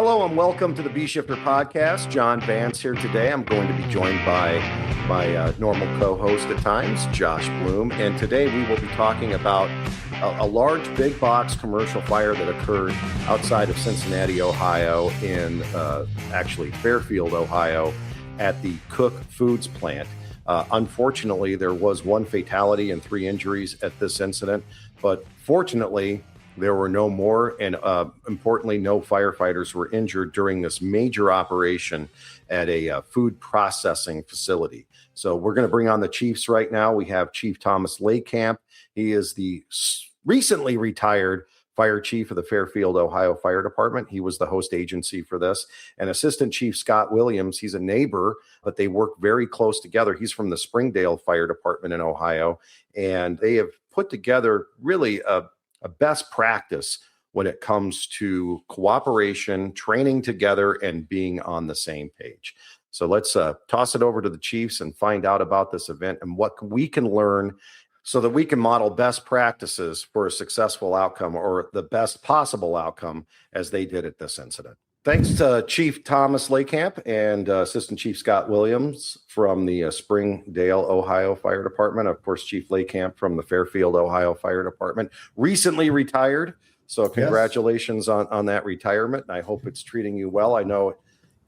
Hello and welcome to the B Shifter podcast. John Vance here today. I'm going to be joined by my normal co-host at times, Josh Blum. And today we will be talking about a large big box commercial fire that occurred outside of Cincinnati, Ohio, in actually Fairfield, Ohio, at the Cook Foods plant. Unfortunately, there was one fatality and 3 injuries at this incident, but fortunately, there were no more, and importantly, no firefighters were injured during this major operation at a food processing facility. So we're going to bring on the chiefs right now. We have Chief Thomas Lakamp. He is the recently retired fire chief of the Fairfield, Ohio Fire Department. He was the host agency for this. And Assistant Chief Scott Williams, he's a neighbor, but they work very close together. He's from the Springdale Fire Department in Ohio, and they have put together really a best practice when it comes to cooperation, training together, and being on the same page. So let's toss it over to the chiefs and find out about this event and what we can learn so that we can model best practices for a successful outcome, or the best possible outcome, as they did at this incident. Thanks to Chief Thomas Lakamp and Assistant Chief Scott Williams from the Springdale, Ohio Fire Department. Of course, Chief Lakamp from the Fairfield, Ohio Fire Department, recently retired. So congratulations on that retirement. And I hope it's treating you well. I know a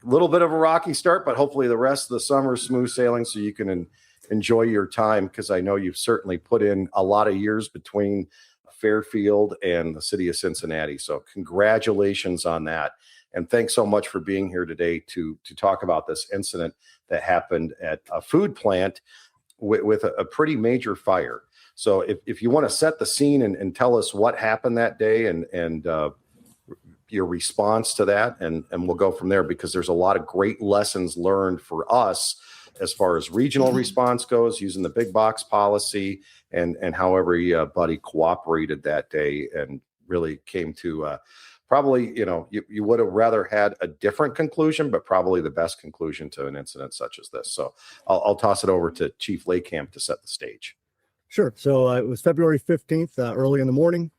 little bit of a rocky start, but hopefully the rest of the summer is smooth sailing so you can enjoy your time, because I know you've certainly put in a lot of years between Fairfield and the city of Cincinnati. So congratulations on that. And thanks so much for being here today to talk about this incident that happened at a food plant with a pretty major fire. So if you want to set the scene and tell us what happened that day and your response to that, and we'll go from there, because there's a lot of great lessons learned for us as far as regional response goes, using the big box policy, and how everybody cooperated that day and really came to probably, you would have rather had a different conclusion, but probably the best conclusion to an incident such as this. So I'll toss it over to Chief Lakamp to set the stage. Sure. So it was February 15th, early in the morning.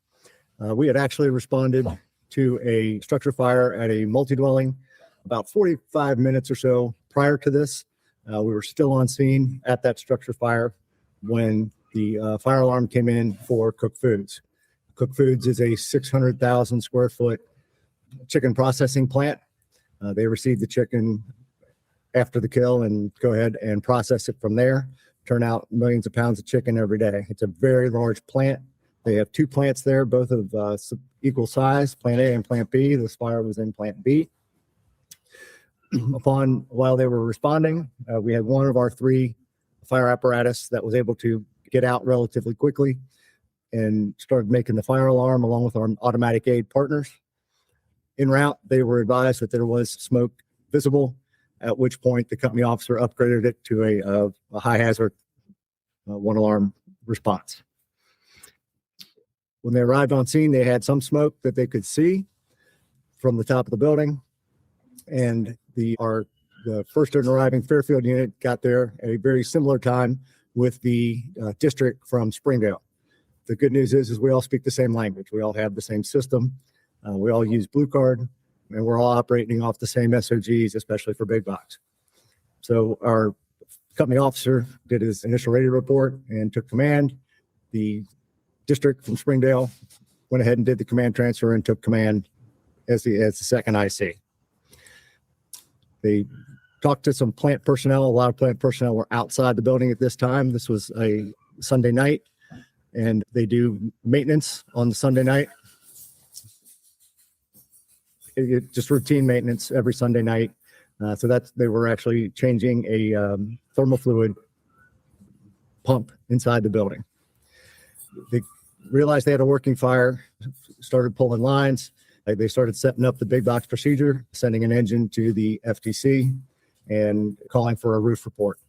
We had actually responded to a structure fire at a multi-dwelling about 45 minutes or so prior to this. We were still on scene at that structure fire when the fire alarm came in for Cook Foods. Cook Foods is a 600,000 square foot chicken processing plant. They receive the chicken after the kill and go ahead and process it from there, turn out millions of pounds of chicken every day. It's a very large plant. They have 2 plants there, both of equal size, Plant A and Plant B. This fire was in Plant B. While they were responding, we had one of our 3 fire apparatus that was able to get out relatively quickly and started making the fire alarm along with our automatic aid partners. En route, they were advised that there was smoke visible, at which point the company officer upgraded it to a high hazard 1 alarm response. When they arrived on scene, they had some smoke that they could see from the top of the building, and the first arriving Fairfield unit got there at a very similar time with the district from Springdale. The good news is we all speak the same language. We all have the same system. We all use Blue Card, and we're all operating off the same SOGs, especially for big box. So our company officer did his initial radio report and took command. The district from Springdale went ahead and did the command transfer and took command as the second IC. They talked to some plant personnel. A lot of plant personnel were outside the building at this time. This was a Sunday night, and they do maintenance on the Sunday night. Just routine maintenance every Sunday night. So they were actually changing a thermal fluid pump inside the building. They realized they had a working fire, started pulling lines. They started setting up the big box procedure, sending an engine to the FTC and calling for a roof report.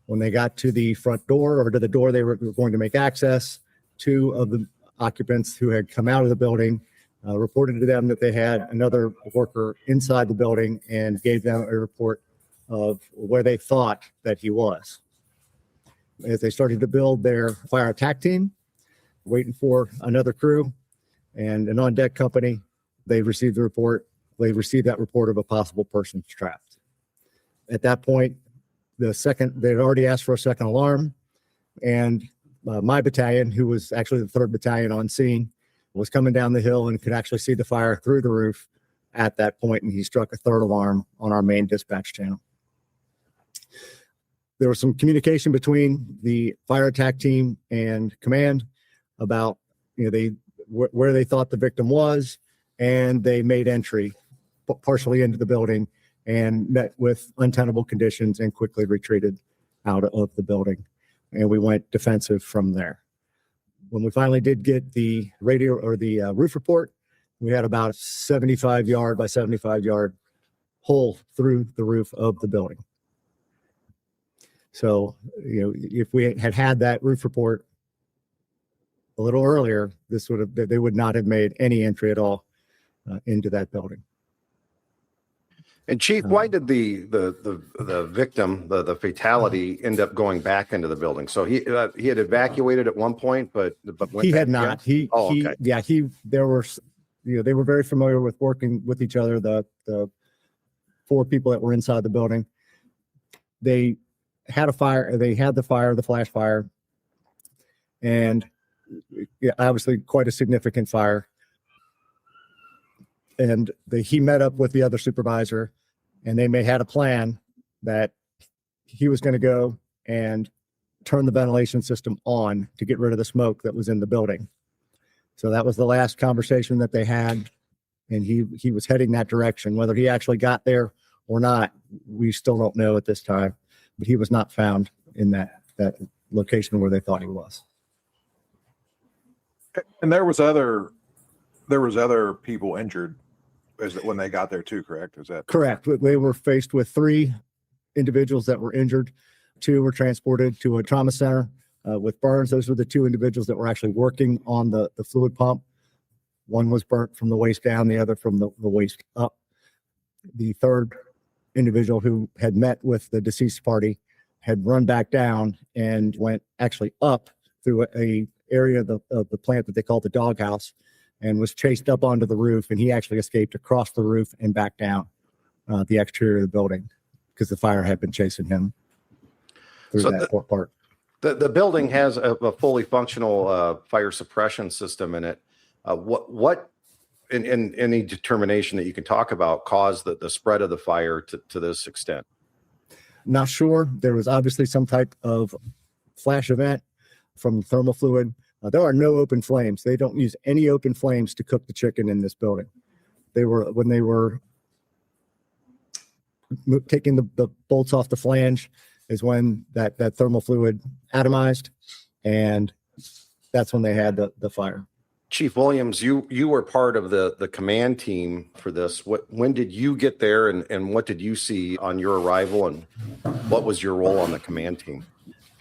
When they got to the front door, or to the door they were going to make access, 2 of the occupants who had come out of the building reported to them that they had another worker inside the building and gave them a report of where they thought that he was. As they started to build their fire attack team, waiting for another crew and an on-deck company, they received the report they received that report of a possible person trapped. At that point, they'd already asked for a second alarm, and my battalion, who was actually the 3rd Battalion on scene, was coming down the hill and could actually see the fire through the roof at that point, and he struck a 3rd alarm on our main dispatch channel. There was some communication between the fire attack team and command about, where they thought the victim was, and they made entry partially into the building and met with untenable conditions and quickly retreated out of the building. And we went defensive from there. When we finally did get the radio or the roof report, we had about a 75 yard by 75 yard hole through the roof of the building. So, if we had that roof report a little earlier, they would not have made any entry at all into that building. And Chief, why did the victim, the fatality, end up going back into the building? So he had evacuated at one point, but he had not. They were very familiar with working with each other. The 4 people that were inside the building, they had a fire. They had the flash fire, and obviously quite a significant fire. And he met up with the other supervisor, and they had a plan that he was going to go and turn the ventilation system on to get rid of the smoke that was in the building. So that was the last conversation that they had, and he was heading that direction. Whether he actually got there or not, we still don't know at this time. But he was not found in that location where they thought he was. And there was other people injured when they got there too, correct? Is that correct? They were faced with 3 individuals that were injured. 2 were transported to a trauma center with burns. Those were the 2 individuals that were actually working on the fluid pump. One was burnt from the waist down, the other from the waist up. The 3rd individual, who had met with the deceased party, had run back down and went actually up through a area of the plant that they called the doghouse, and was chased up onto the roof, and he actually escaped across the roof and back down the exterior of the building because the fire had been chasing him through that part. The building has a fully functional fire suppression system in it. What in any determination that you can talk about caused the spread of the fire to this extent? Not sure. There was obviously some type of flash event from thermal fluid. There are no open flames. They don't use any open flames to cook the chicken in this building. When they were taking the bolts off the flange is when that thermal fluid atomized, and that's when they had the fire. Chief Williams, you were part of the command team for this. When did you get there, and what did you see on your arrival, and what was your role on the command team?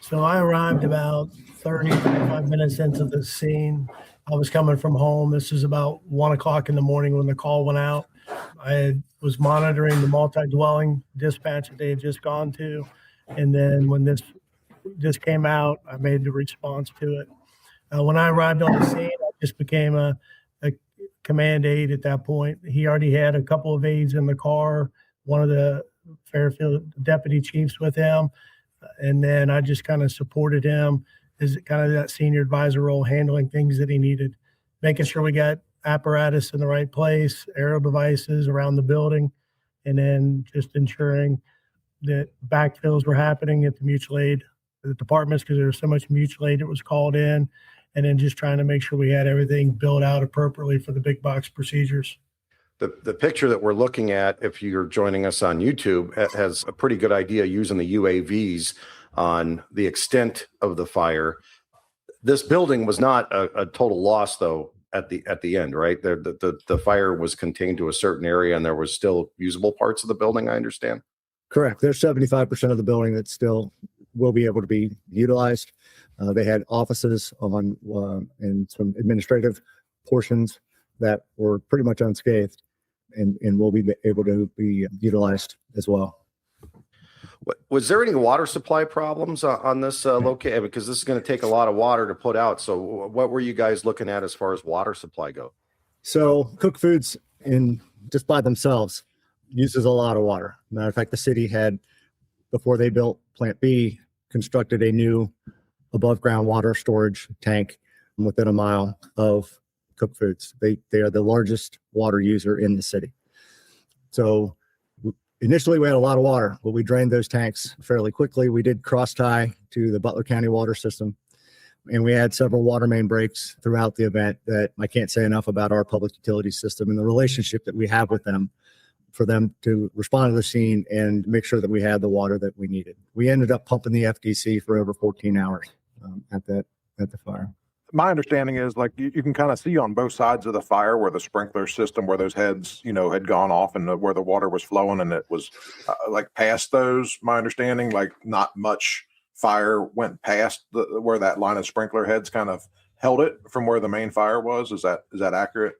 So I arrived about 35 minutes into the scene. I was coming from home. This was about 1 o'clock in the morning when the call went out. I was monitoring the multi-dwelling dispatch that they had just gone to. And then when this came out, I made the response to it. When I arrived on the scene, I just became a command aide at that point. He already had a couple of aides in the car, one of the Fairfield deputy chiefs with him. And then I just kind of supported him as kind of that senior advisor role, handling things that he needed, making sure we got apparatus in the right place, aerial devices around the building, and then just ensuring that backfills were happening at the mutual aid departments because there was so much mutual aid that was called in, and then just trying to make sure we had everything built out appropriately for the big box procedures. The picture that we're looking at, if you're joining us on YouTube, has a pretty good idea using the UAVs on the extent of the fire. This building was not a total loss, though, at the end, right? The fire was contained to a certain area, and there was still usable parts of the building, I understand? Correct. There's 75% of the building that still will be able to be utilized. They had offices and some administrative portions that were pretty much unscathed, and will be able to be utilized as well. Was there any water supply problems on this location? Because this is going to take a lot of water to put out. So what were you guys looking at as far as water supply go? So Cook Foods in just by themselves uses a lot of water. Matter of fact, the city had, before they built Plant B, constructed a new above ground water storage tank within a mile of Cook Foods. They are the largest water user in the city. So initially we had a lot of water, but we drained those tanks fairly quickly. We did cross tie to the Butler County water system, and we had several water main breaks throughout the event that I can't say enough about our public utility system and the relationship that we have with them for them to respond to the scene and make sure that we had the water that we needed. We ended up pumping the FDC for over 14 hours at the fire. My understanding is like you can kind of see on both sides of the fire where the sprinkler system, where those heads, had gone off and where the water was flowing, and it was like past those. My understanding, like not much fire went past where that line of sprinkler heads kind of held it from where the main fire was. Is that accurate?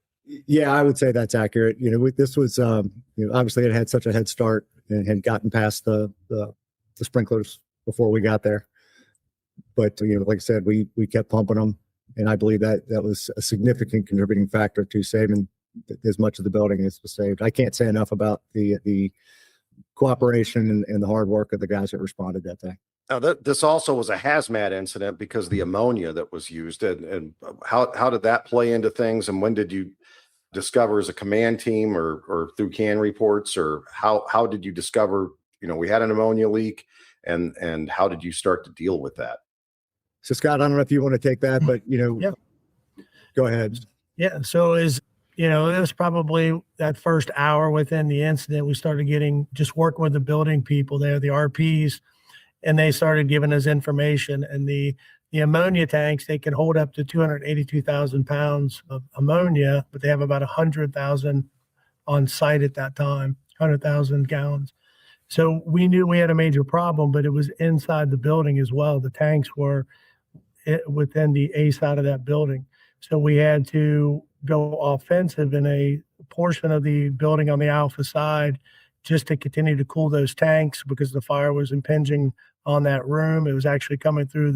Yeah, I would say that's accurate. This was obviously it had such a head start and had gotten past the sprinklers before we got there. But like I said, we kept pumping them. And I believe that was a significant contributing factor to saving as much of the building as was saved. I can't say enough about the cooperation and the hard work of the guys that responded that day. Now, this also was a hazmat incident because of the ammonia that was used. And how did that play into things? And when did you discover as a command team or through CAN reports, or how did you discover, we had an ammonia leak, and how did you start to deal with that? So Scott, I don't know if you want to take that, but Yeah. Go ahead. Yeah. So it was probably that first hour within the incident, we started just working with the building people there, the RPs, and they started giving us information. And the ammonia tanks, they can hold up to 282,000 pounds of ammonia, but they have about 100,000 on site at that time, 100,000 gallons. So we knew we had a major problem, but it was inside the building as well. The tanks were within the A side of that building. So we had to go offensive in a portion of the building on the Alpha side just to continue to cool those tanks because the fire was impinging on that room. It was actually coming through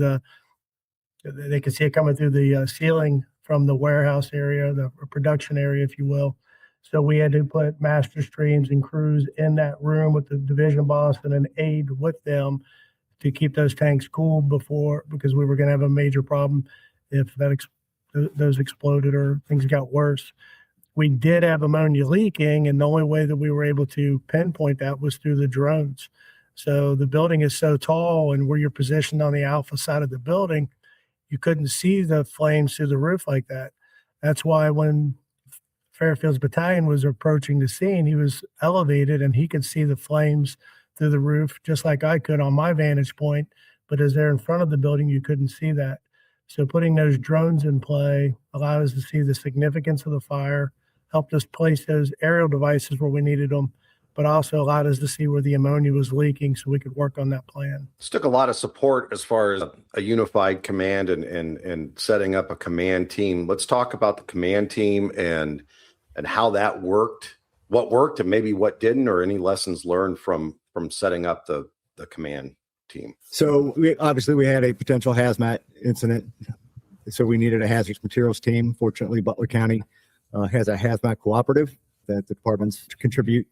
they could see it coming through the ceiling from the warehouse area, the production area, if you will. So we had to put master streams and crews in that room with the division boss and an aide with them to keep those tanks cool because we were going to have a major problem if those exploded or things got worse. We did have ammonia leaking, and the only way that we were able to pinpoint that was through the drones. So the building is so tall, and where you're positioned on the Alpha side of the building, you couldn't see the flames through the roof like that. That's why when Fairfield's battalion was approaching the scene, he was elevated and he could see the flames through the roof, just like I could on my vantage point. But as they're in front of the building, you couldn't see that. So putting those drones in play allowed us to see the significance of the fire, helped us place those aerial devices where we needed them, but also allowed us to see where the ammonia was leaking so we could work on that plan. This took a lot of support as far as a unified command and setting up a command team. Let's talk about the command team and how that worked, what worked and maybe what didn't, or any lessons learned from setting up the command team. So we had a potential hazmat incident. So we needed a hazardous materials team. Fortunately, Butler County has a hazmat cooperative that the departments contribute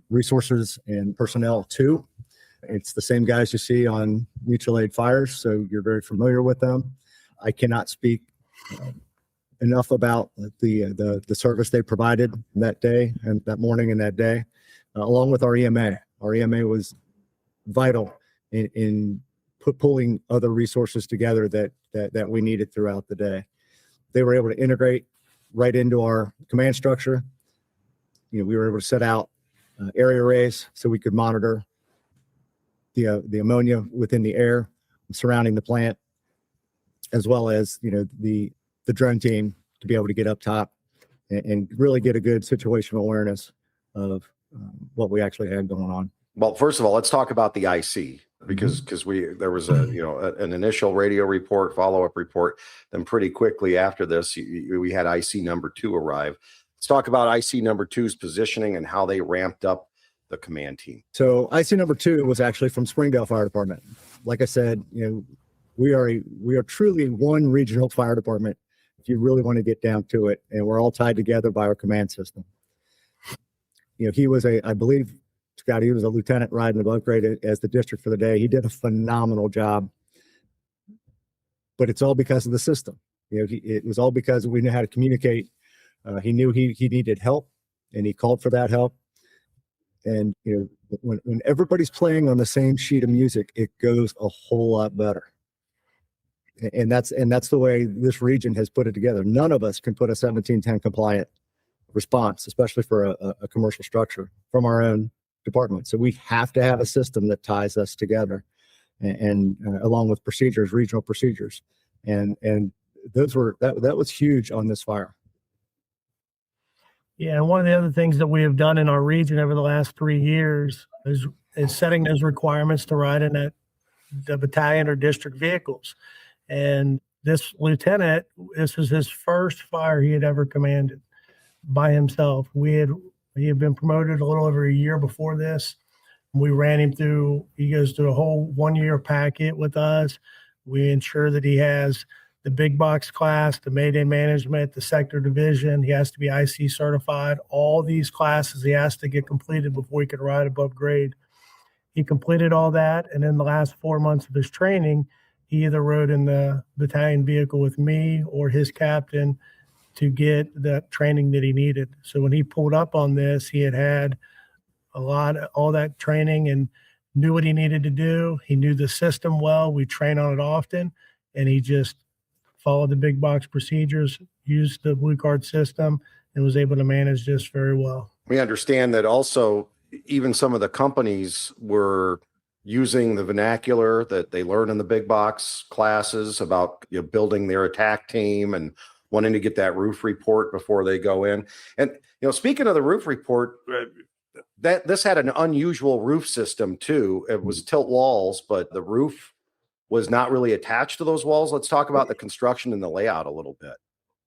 resources and personnel to. It's the same guys you see on mutual aid fires, so you're very familiar with them. I cannot speak enough about the service they provided that day and that morning and that day, along with our EMA. Our EMA was vital in pulling other resources together that we needed throughout the day. They were able to integrate right into our command structure. We were able to set out area arrays so we could monitor the ammonia within the air surrounding the plant, as well as the drone team to be able to get up top and really get a good situational awareness of what we actually had going on. Well, first of all, let's talk about the IC because there was an initial radio report, follow-up report. Then pretty quickly after this, we had IC number 2 arrive. Let's talk about IC number 2's positioning and how they ramped up the command team. So IC number 2 was actually from Springdale Fire Department. Like I said, we are truly one regional fire department if you really want to get down to it, and we're all tied together by our command system. he was I believe, Scott, he was a lieutenant riding above grade as the district for the day. He did a phenomenal job, but it's all because of the system. It was all because we knew how to communicate. He knew he needed help, and he called for that help. And when everybody's playing on the same sheet of music, it goes a whole lot better. And that's the way this region has put it together. None of us can put a 1710 compliant response, especially for a commercial structure, from our own department. So we have to have a system that ties us together, and along with procedures, regional procedures, and those were that was huge on this fire. Yeah, and one of the other things that we have done in our region over the last 3 years is setting those requirements to ride in the battalion or district vehicles. And this lieutenant, this was his first fire he had ever commanded by himself. He had been promoted a little over a year before this. We ran him through, he goes through a whole 1 year packet with us. We ensure that he has the big box class, the Mayday management, the sector division. He has to be IC certified. All these classes he has to get completed before he can ride above grade. He completed all that. And in the last 4 months of his training, he either rode in the battalion vehicle with me or his captain to get the training that he needed. So when he pulled up on this, he had all that training and knew what he needed to do. He knew the system well. We train on it often, and he just followed the big box procedures, used the blue card system, and was able to manage this very well. We understand that also even some of the companies were using the vernacular that they learn in the big box classes about building their attack team and wanting to get that roof report before they go in. And speaking of the roof report, that this had an unusual roof system too. It was tilt walls, but the roof was not really attached to those walls. Let's talk about the construction and the layout a little bit.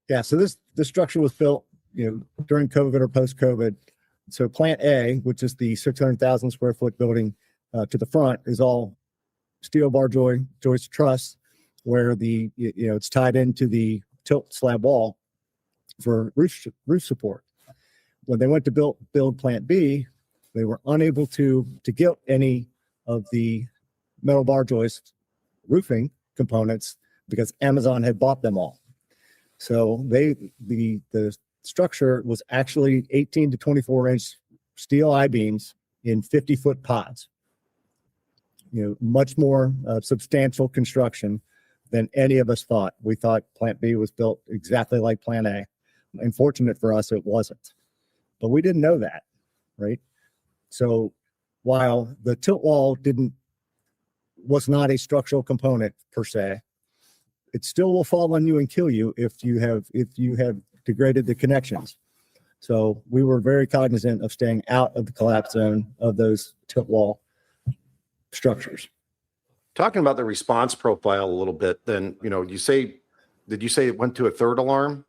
Yeah, so this structure was built, during COVID or post-COVID. So Plant A, which is the 600,000 square foot building to the front, is all steel bar joist truss, where it's tied into the tilt slab wall for roof support. When they went to build Plant B, they were unable to get any of the metal bar joist roofing components because Amazon had bought them all. So the structure was actually 18 to 24 inch steel I-beams in 50-foot pods. Much more substantial construction than any of us thought. We thought Plant B was built exactly like Plant A. And fortunate for us, it wasn't. But we didn't know that, right? So while the tilt wall was not a structural component per se, it still will fall on you and kill you if you have degraded the connections. So we were very cognizant of staying out of the collapse zone of those tilt wall structures. Talking about the response profile a little bit, then, did you say it went to a third alarm?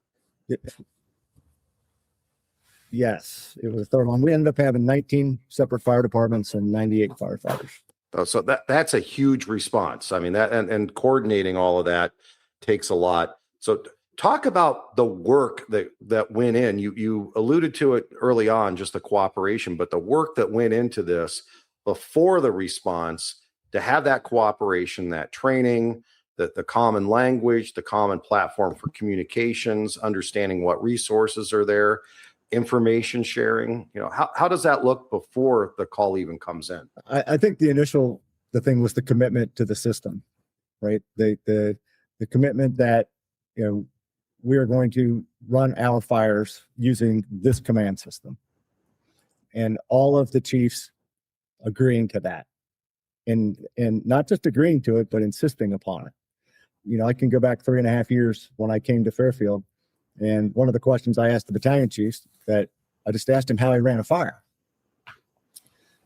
Yes, it was a third alarm. We ended up having 19 separate fire departments and 98 firefighters. Oh, so that's a huge response. I mean, that and coordinating all of that takes a lot. So talk about the work that went in. You alluded to it early on, just the cooperation, but the work that went into this before the response to have that cooperation, that training, the common language, the common platform for communications, understanding what resources are there, information sharing. How does that look before the call even comes in? I think the thing was the commitment to the system, right? The commitment that we are going to run our fires using this command system, and all of the chiefs agreeing to that, and not just agreeing to it, but insisting upon it. I can go back 3.5 years when I came to Fairfield, and one of the questions I asked the battalion chiefs, that I just asked him how he ran a fire.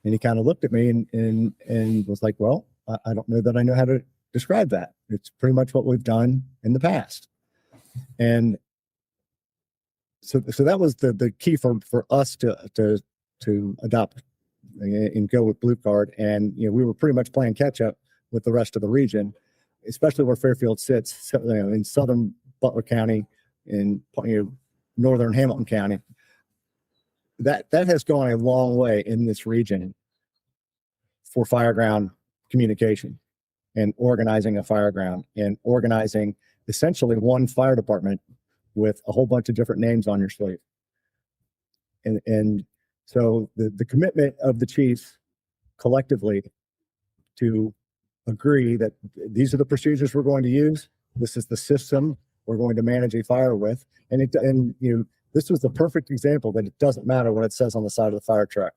And he kind of looked at me and was like, well, I don't know that I know how to describe that. It's pretty much what we've done in the past. And so that was the key for us to adopt and go with Blue Card. And, we were pretty much playing catch up with the rest of the region, especially where Fairfield sits, in southern Butler County, in northern Hamilton County. that has gone a long way in this region for fireground communication and organizing a fireground and organizing essentially one fire department with a whole bunch of different names on your sleeve. And so the commitment of the chiefs collectively to agree that these are the procedures we're going to use. This is the system we're going to manage a fire with. And this was the perfect example that it doesn't matter what it says on the side of the fire truck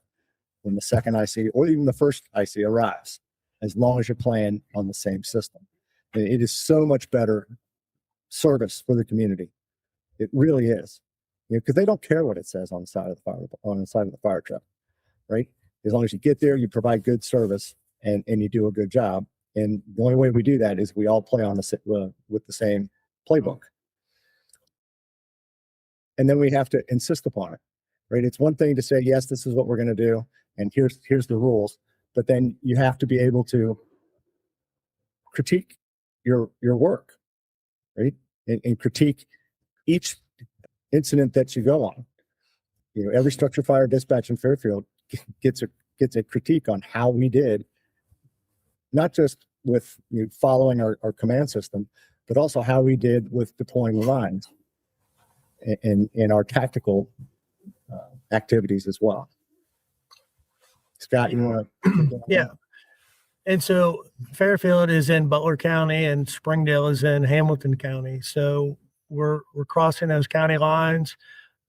when the second IC or even the first IC arrives, as long as you're playing on the same system. And it is so much better service for the community. It really is, because they don't care what it says on the side of the fire truck, right? As long as you get there, you provide good service and you do a good job. And the only way we do that is we all play on with the same playbook. And then we have to insist upon it, right? It's one thing to say, yes, this is what we're going to do, and here's the rules. But then you have to be able to critique your work, right? And critique each incident that you go on. Every structure fire dispatch in Fairfield gets a critique on how we did, not just with following our command system, but also how we did with deploying the lines and our tactical activities as well. Scott, you want to? Yeah. And so Fairfield is in Butler County and Springdale is in Hamilton County. So we're crossing those county lines,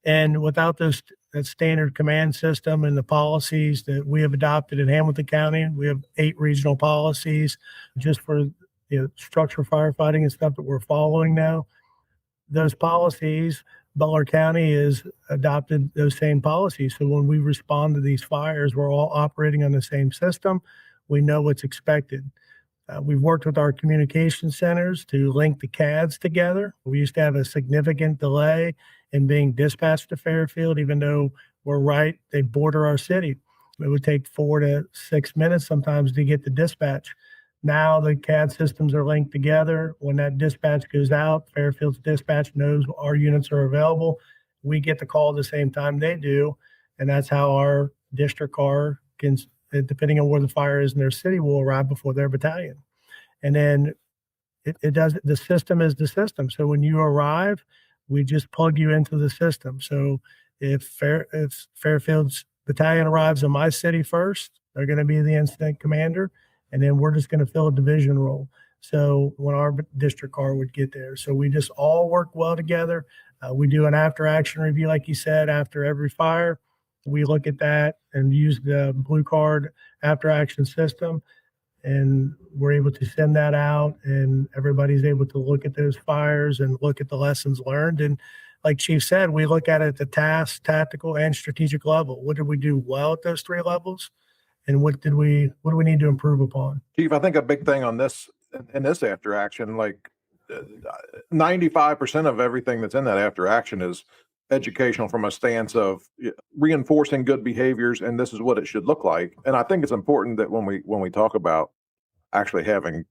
and without that standard command system and the policies that we have adopted in Hamilton County, we have 8 regional policies just for structural firefighting and stuff that we're following now. Those policies, Butler County has adopted those same policies. So when we respond to these fires, we're all operating on the same system. We know what's expected. We've worked with our communication centers to link the CADs together. We used to have a significant delay in being dispatched to Fairfield, even though we're right, they border our city. It would take 4 to 6 minutes sometimes to get the dispatch. Now the CAD systems are linked together. When that dispatch goes out, Fairfield's dispatch knows our units are available. We get the call at the same time they do. And that's how our district car can, depending on where the fire is in their city, will arrive before their battalion. And then it does, the system is the system. So when you arrive, we just plug you into the system. So if Fairfield's battalion arrives in my city first, they're going to be the incident commander. And then we're just going to fill a division role. So when our district car would get there. So we just all work well together. We do an after action review, like you said, after every fire. We look at that and use the blue card after action system. And we're able to send that out, and everybody's able to look at those fires and look at the lessons learned. And like Chief said, we look at it at the task, tactical, and strategic level. What did we do well at those 3 levels? And what do we need to improve upon? Chief, I think a big thing on this, in this after action, like 95% of everything that's in that after action is educational from a stance of reinforcing good behaviors, and this is what it should look like. And I think it's important that when we talk about actually having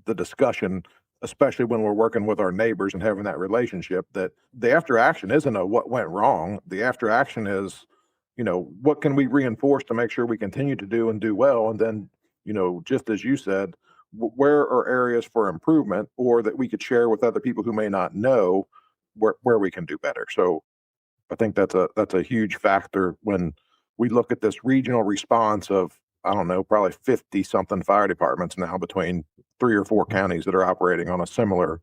the discussion, especially when we're working with our neighbors and having that relationship, that the after action isn't a what went wrong. The after action is, what can we reinforce to make sure we continue to do and do well? And then, just as you said, where are areas for improvement, or that we could share with other people who may not know where we can do better. So I think that's a huge factor when we look at this regional response of, I don't know, probably 50 something fire departments now between 3 or 4 counties that are operating on a similar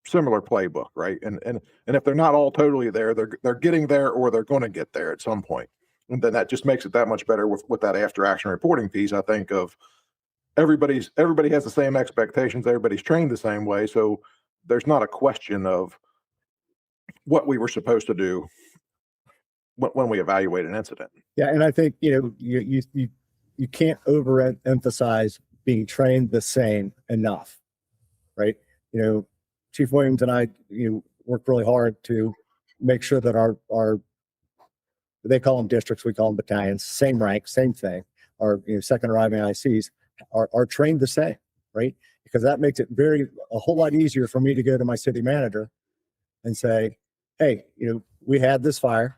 playbook, right? And if they're not all totally there, they're getting there, or they're going to get there at some point. And then that just makes it that much better with that after action reporting piece. I think of everybody has the same expectations. Everybody's trained the same way. So there's not a question of what we were supposed to do when we evaluate an incident. Yeah. And I think, you can't overemphasize being trained the same enough, right? Chief Williams and I, work really hard to make sure that our they call them districts, we call them battalions, same rank, same thing. Our second arriving ICs are trained the same, right? Because that makes it a whole lot easier for me to go to my city manager and say, hey, we had this fire.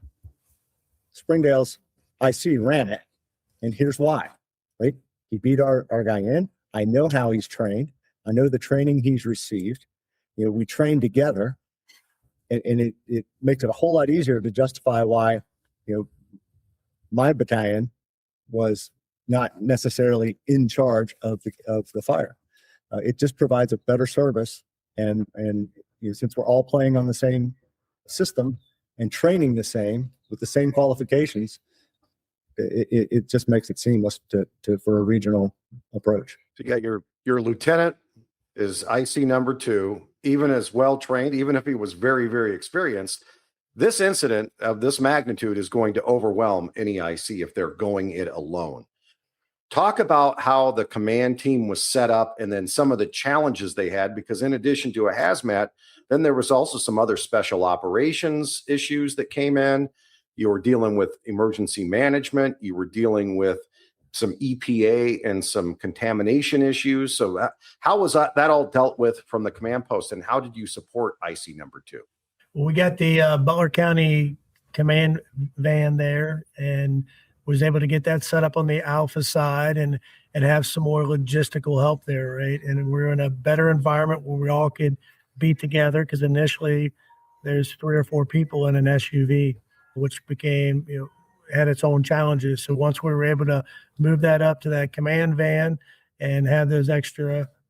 Springdale's IC ran it, and here's why, right? He beat our guy in. I know how he's trained. I know the training he's received. We train together, and it makes it a whole lot easier to justify why, my battalion was not necessarily in charge of the fire. It just provides a better service, and since we're all playing on the same system and training the same with the same qualifications, it just makes it seamless for a regional approach. So you got your lieutenant is IC number 2, even as well trained, even if he was very, very experienced. This incident of this magnitude is going to overwhelm any IC if they're going it alone. Talk about how the command team was set up and then some of the challenges they had, because in addition to a hazmat, then there was also some other special operations issues that came in. You were dealing with emergency management. You were dealing with some EPA and some contamination issues. So how was that all dealt with from the command post, and how did you support IC number 2? Well, we got the Butler County command van there, and was able to get that set up on the Alpha side and have some more logistical help there, right? And we're in a better environment where we all could be together, because initially there's 3 or 4 people in an SUV, which became, had its own challenges. So once we were able to move that up to that command van and have the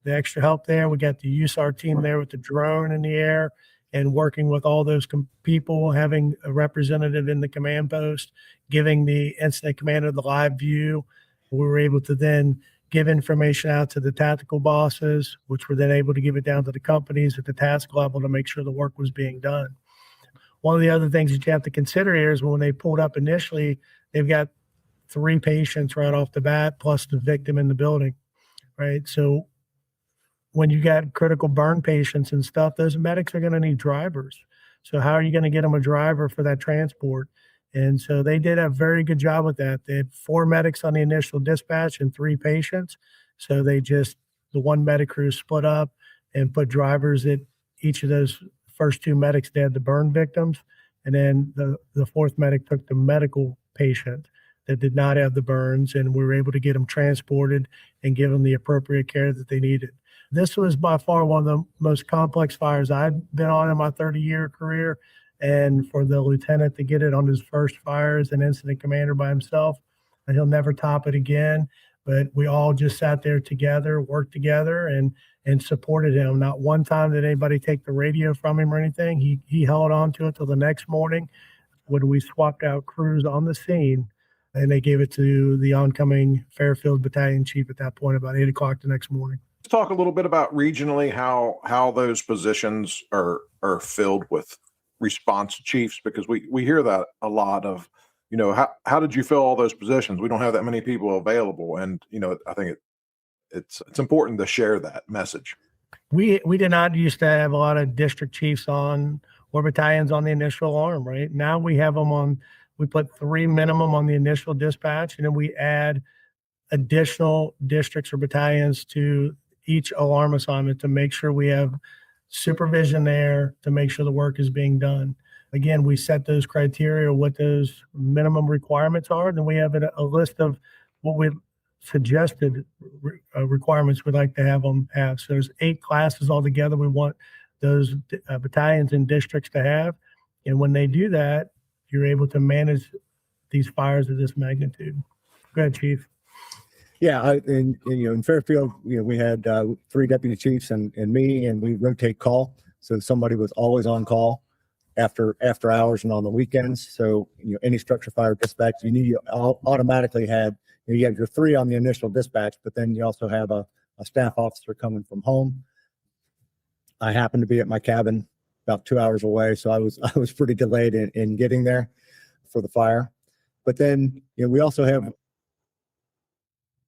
extra help there, we got the USAR team there with the drone in the air and working with all those people, having a representative in the command post, giving the incident commander the live view. We were able to then give information out to the tactical bosses, which were then able to give it down to the companies at the task level to make sure the work was being done. One of the other things that you have to consider here is when they pulled up initially, they've got 3 patients right off the bat, plus the victim in the building, right? So when you got critical burn patients and stuff, those medics are going to need drivers. So how are you going to get them a driver for that transport? And so they did a very good job with that. They had 4 medics on the initial dispatch and 3 patients. So the one medic crew split up and put drivers at each of those first 2 medics that had the burn victims. And then the 4th medic took the medical patient that did not have the burns, and we were able to get them transported and give them the appropriate care that they needed. This was by far one of the most complex fires I've been on in my 30-year career. And for the lieutenant to get it on his first fire as an incident commander by himself, and he'll never top it again. But we all just sat there together, worked together, and supported him. Not one time did anybody take the radio from him or anything. He held on to it till the next morning when we swapped out crews on the scene, and they gave it to the oncoming Fairfield battalion chief at that point about 8 o'clock the next morning. Let's talk a little bit about regionally how those positions are filled with response chiefs, because we hear that a lot of, how did you fill all those positions? We don't have that many people available. And, I think it's important to share that message. We did not used to have a lot of district chiefs or battalions on the initial alarm, right? Now we have them we put 3 minimum on the initial dispatch, and then we add additional districts or battalions to each alarm assignment to make sure we have supervision there to make sure the work is being done. Again, we set those criteria, what those minimum requirements are. Then we have a list of what we suggested requirements we'd like to have them have. So there's 8 classes altogether we want those battalions and districts to have. And when they do that, you're able to manage these fires of this magnitude. Go ahead, Chief. Yeah, in Fairfield, we had 3 deputy chiefs and me, and we rotate call. So somebody was always on call after hours and on the weekends. So any structure fire dispatch, you automatically had you have your 3 on the initial dispatch, but then you also have a staff officer coming from home. I happened to be at my cabin about 2 hours away, so I was pretty delayed in getting there for the fire. But then we also have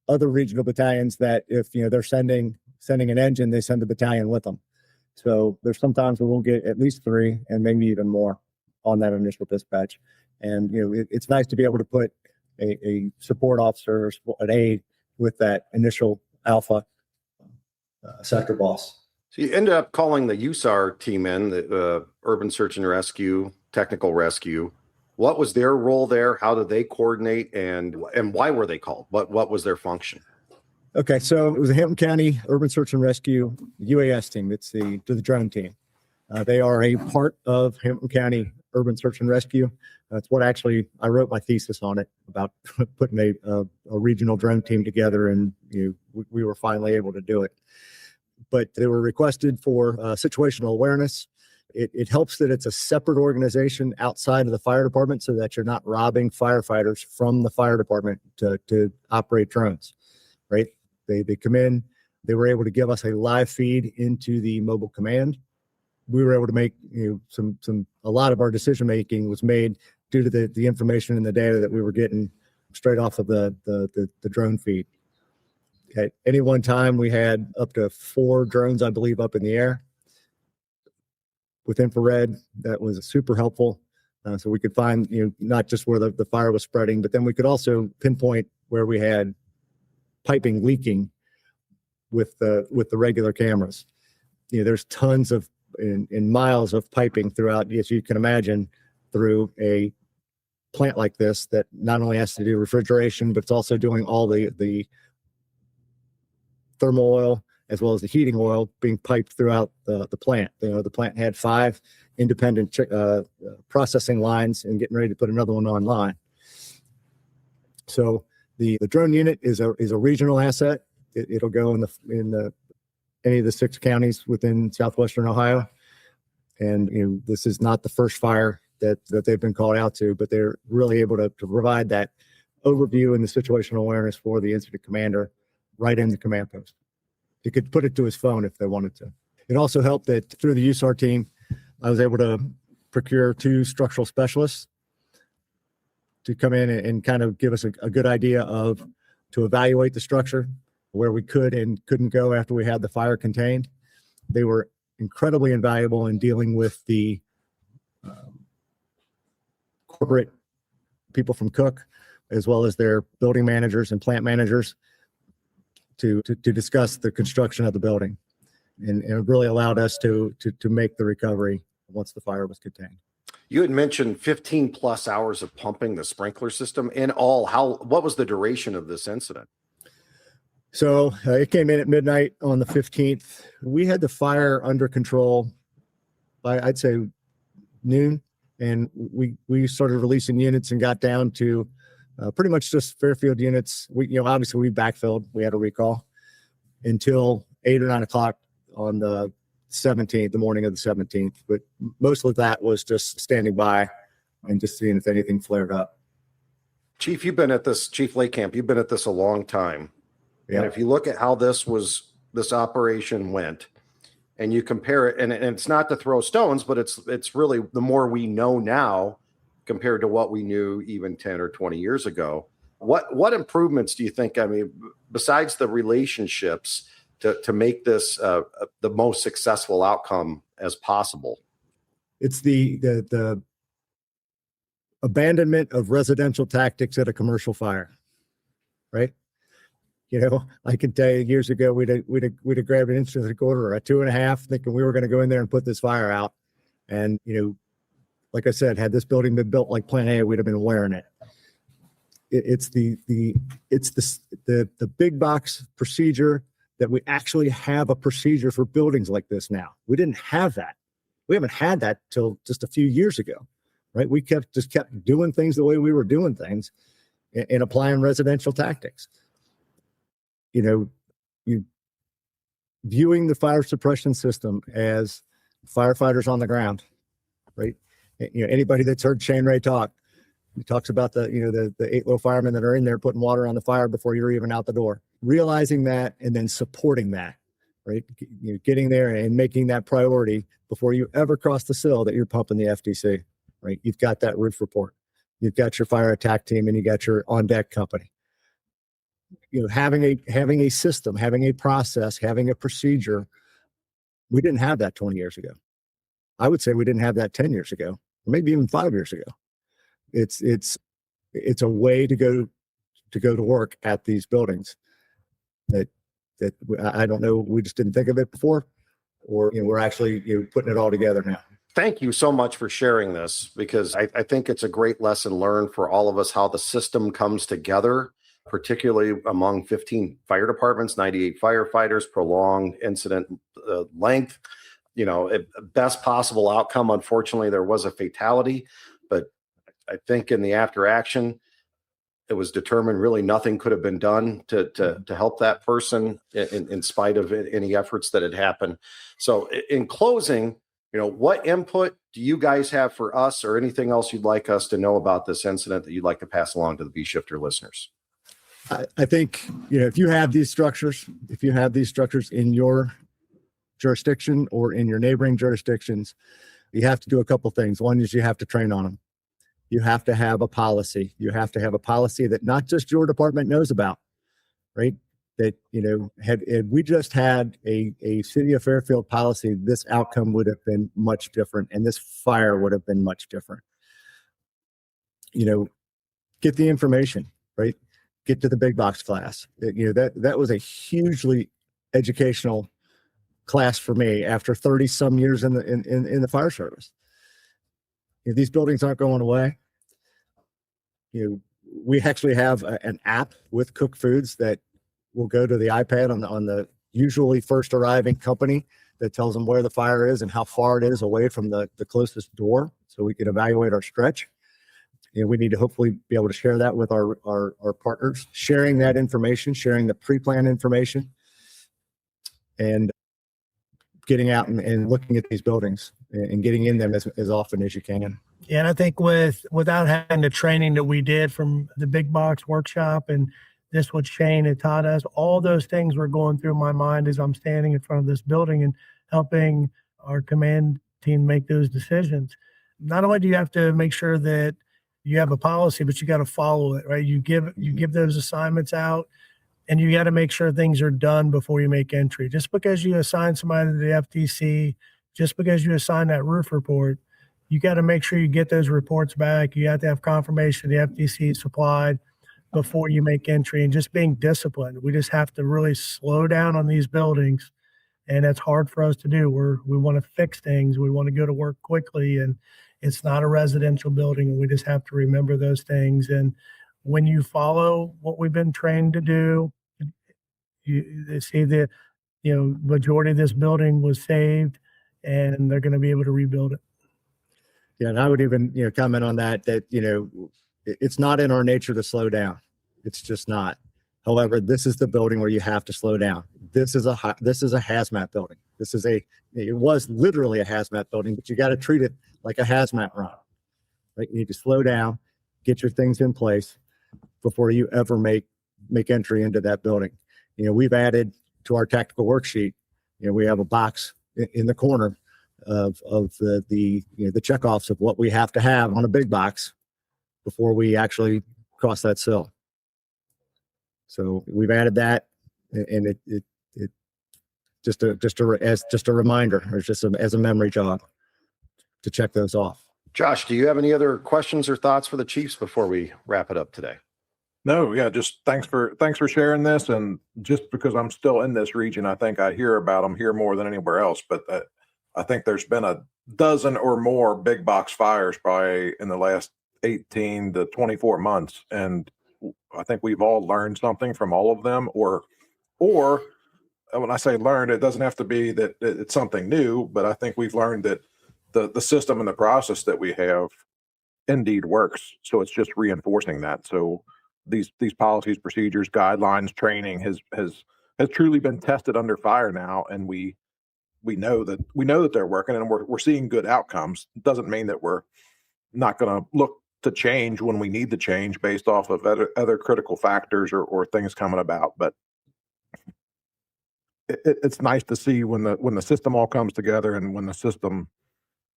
other regional battalions that if they're sending an engine, they send the battalion with them. So there's sometimes we will get at least 3 and maybe even more on that initial dispatch. And it's nice to be able to put a support officer or an aide with that initial alpha sector boss. So you ended up calling the USAR team in, the Urban Search and Rescue, Technical Rescue. What was their role there? How did they coordinate, and why were they called? What was their function? Okay, so it was a Hampton County Urban Search and Rescue UAS team. It's the drone team. They are a part of Hampton County Urban Search and Rescue. That's what actually I wrote my thesis on it, about putting a regional drone team together, and we were finally able to do it. But they were requested for situational awareness. It helps that it's a separate organization outside of the fire department, so that you're not robbing firefighters from the fire department to operate drones, right? They come in, they were able to give us a live feed into the mobile command. We were able to make a lot of our decision making was made due to the information and the data that we were getting straight off of the drone feed. At any one time, we had up to 4 drones, I believe, up in the air with infrared. That was super helpful. So we could find, not just where the fire was spreading, but then we could also pinpoint where we had piping leaking with the regular cameras. There's tons of in miles of piping throughout, as you can imagine, through a plant like this that not only has to do refrigeration, but it's also doing all the thermal oil as well as the heating oil being piped throughout the plant. The plant had 5 independent processing lines and getting ready to put another one online. So the drone unit is a regional asset. It'll go in any of the 6 counties within southwestern Ohio. And this is not the first fire that they've been called out to, but they're really able to provide that overview and the situational awareness for the incident commander right in the command post. He could put it to his phone if they wanted to. It also helped that through the USAR team, I was able to procure 2 structural specialists to come in and kind of give us a good idea to evaluate the structure, where we could and couldn't go after we had the fire contained. They were incredibly invaluable in dealing with the corporate people from Cook, as well as their building managers and plant managers, to discuss the construction of the building. And it really allowed us to make the recovery once the fire was contained. You had mentioned 15 plus hours of pumping the sprinkler system in all. What was the duration of this incident? So it came in at midnight on the 15th. We had the fire under control by, I'd say, noon. And we started releasing units and got down to pretty much just Fairfield units. Obviously we backfilled. We had a recall until 8 or 9 o'clock on the 17th, the morning of the 17th. But most of that was just standing by and just seeing if anything flared up. Chief Lakamp, you've been at this a long time. Yeah. And if you look at how this operation went, and you compare it, and it's not to throw stones, but it's really the more we know now compared to what we knew even 10 or 20 years ago. What improvements do you think? I mean, besides the relationships to make this the most successful outcome as possible? It's the abandonment of residential tactics at a commercial fire, right? I can tell you years ago, we'd have grabbed an inch and a quarter or a 2.5, thinking we were going to go in there and put this fire out. And, like I said, had this building been built like Plan A, we'd have been wearing it. It's the big box procedure that we actually have a procedure for buildings like this now. We didn't have that. We haven't had that till just a few years ago, right? We kept doing things the way we were doing things and applying residential tactics. Viewing the fire suppression system as firefighters on the ground, right? Anybody that's heard Shane Ray talk, he talks about the 8 little firemen that are in there putting water on the fire before you're even out the door. Realizing that and then supporting that, right? Getting there and making that priority before you ever cross the sill that you're pumping the FDC, right? You've got that roof report. You've got your fire attack team and you got your on deck company. Having a system, having a process, having a procedure. We didn't have that 20 years ago. I would say we didn't have that 10 years ago, or maybe even 5 years ago. It's a way to go to work at these buildings that I don't know. We just didn't think of it before, or we're actually putting it all together now. Thank you so much for sharing this, because I think it's a great lesson learned for all of us, how the system comes together, particularly among 15 fire departments, 98 firefighters, prolonged incident length, best possible outcome. Unfortunately, there was a fatality, but I think in the after action, it was determined really nothing could have been done to help that person in spite of any efforts that had happened. So in closing, what input do you guys have for us, or anything else you'd like us to know about this incident that you'd like to pass along to the B-Shifter listeners? I think, if you have these structures in your jurisdiction or in your neighboring jurisdictions, you have to do a couple things. One is you have to train on them. You have to have a policy. You have to have a policy that not just your department knows about, right? That, had we just had a City of Fairfield policy, this outcome would have been much different, and this fire would have been much different. Get the information, right? Get to the big box class. That was a hugely educational class for me after 30 some years in the fire service. These buildings aren't going away. We actually have an app with Cook Foods that will go to the iPad on the usually first arriving company that tells them where the fire is and how far it is away from the closest door, so we can evaluate our stretch. We need to hopefully be able to share that with our partners, sharing that information, sharing the pre-plan information, and getting out and looking at these buildings and getting in them as often as you can. Yeah, and I think without having the training that we did from the big box workshop, and this what Shane had taught us, all those things were going through my mind as I'm standing in front of this building and helping our command team make those decisions. Not only do you have to make sure that you have a policy, but you got to follow it, right? You give those assignments out, and you got to make sure things are done before you make entry. Just because you assign somebody to the FTC, just because you assign that roof report, you got to make sure you get those reports back. You have to have confirmation the FTC supplied before you make entry, and just being disciplined. We just have to really slow down on these buildings, and that's hard for us to do. We want to fix things. We want to go to work quickly, and it's not a residential building, and we just have to remember those things. And when you follow what we've been trained to do, you see the majority of this building was saved, and they're going to be able to rebuild it. Yeah, and I would even comment on that it's not in our nature to slow down. It's just not. However, this is the building where you have to slow down. This is a hazmat building. It was literally a hazmat building, but you got to treat it like a hazmat run. Right? You need to slow down, get your things in place before you ever make entry into that building. We've added to our tactical worksheet. We have a box in the corner of the checkoffs of what we have to have on a big box before we actually cross that sill. So we've added that, and it just a reminder, or just as a memory jog to check those off. Josh, do you have any other questions or thoughts for the chiefs before we wrap it up today? No, yeah, just thanks for sharing this. And just because I'm still in this region, I think I hear about them here more than anywhere else. But I think there's been a dozen or more big box fires probably in the last 18 to 24 months. And I think we've all learned something from all of them, or when I say learned, it doesn't have to be that it's something new, but I think we've learned that the system and the process that we have indeed works. So it's just reinforcing that. So these policies, procedures, guidelines, training has truly been tested under fire now, and we know that they're working, and we're seeing good outcomes. It doesn't mean that we're not going to look to change when we need to change based off of other critical factors or things coming about. But it's nice to see when the system all comes together, and when the system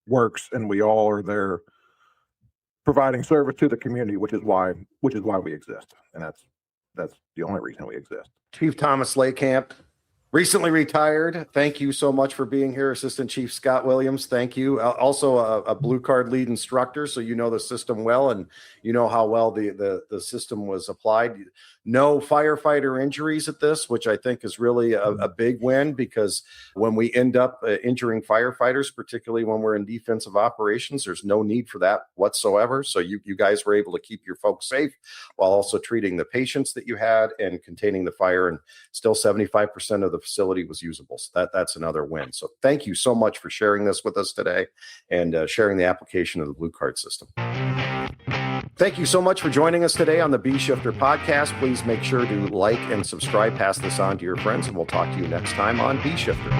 works, and we all are there providing service to the community, which is why we exist. And that's the only reason we exist. Chief Thomas Lakamp, recently retired. Thank you so much for being here. Assistant Chief Scott Williams, thank you. Also a blue card lead instructor, so you know the system well, and you know how well the system was applied. No firefighter injuries at this, which I think is really a big win, because when we end up injuring firefighters, particularly when we're in defensive operations, there's no need for that whatsoever. So you guys were able to keep your folks safe while also treating the patients that you had and containing the fire, and still 75% of the facility was usable. So that's another win. So thank you so much for sharing this with us today and sharing the application of the Blue Card system. Thank you so much for joining us today on the B Shifter podcast. Please make sure to like and subscribe, pass this on to your friends, and we'll talk to you next time on B Shifter.